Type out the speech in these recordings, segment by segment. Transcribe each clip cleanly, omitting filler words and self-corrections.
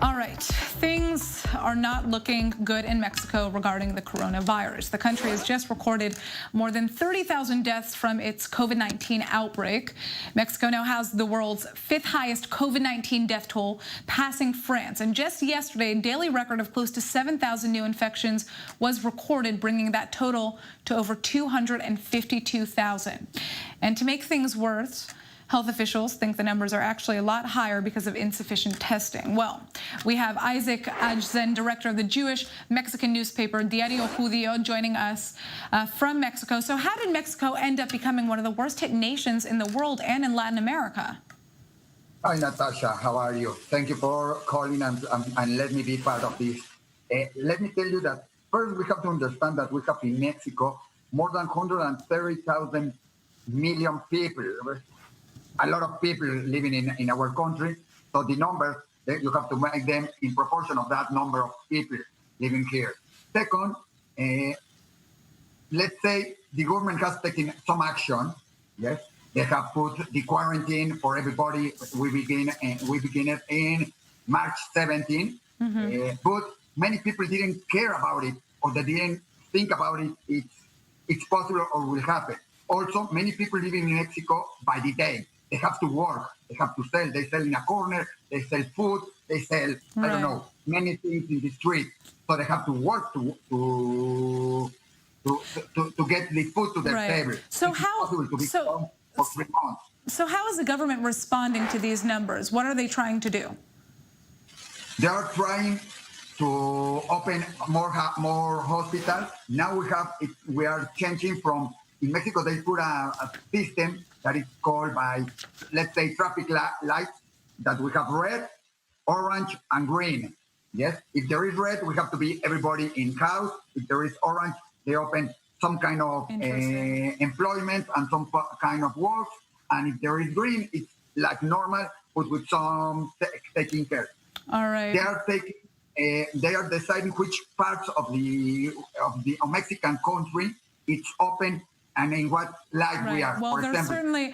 All right, things are not looking good in Mexico regarding the coronavirus. The country has just recorded more than 30,000 deaths from its COVID-19 outbreak. Mexico now has the world's fifth highest COVID-19 death toll, passing France. And just yesterday, a daily record of close to 7,000 new infections was recorded, bringing that total to over 252,000. And to make things worse, health officials think the numbers are actually a lot higher because of insufficient testing. Well, we have ISAAC AJZEN, director of the Jewish Mexican newspaper Diario, Judío, joining us from Mexico. So how did Mexico end up becoming one of the worst hit nations in the world and in Latin America? Hi, Natasha. How are you? Thank you for calling and let me be part of this. Let me tell you that first we have to understand that we have in Mexico more than 130,000 million people. A lot of people living in our country, so the numbers, you have to make them in proportion of that number of people living here. Second, let's say the government has taken some action. Yes, they have put the quarantine for everybody. We begin it in March 17, but many people didn't care about it, or they didn't think about it. It's possible or will happen. Also, many people living in Mexico by the day. They have to work. They have to sell. They sell in a corner. They sell food. They sell, I don't know, many things in the street. So they have to work to get the food to their table. So it's how? Possible to be for 3 months. So how is the government responding to these numbers? What are they trying to do? They are trying to open more hospitals. Now we are changing from. In Mexico, they put a system that is called by, let's say, traffic lights, that we have red, orange, and green. Yes, if there is red, we have to be everybody in house. If there is orange, they open some kind of employment and some kind of work. And if there is green, it's like normal, but with some taking care. All right. They are deciding which parts of the Mexican country it's open. And in what light we are. Well, they're certainly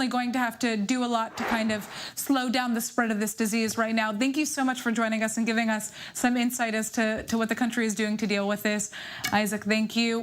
going to have to do a lot to kind of slow down the spread of this disease right now. Thank you so much for joining us and giving us some insight as to what the country is doing to deal with this. ISAAC, thank you.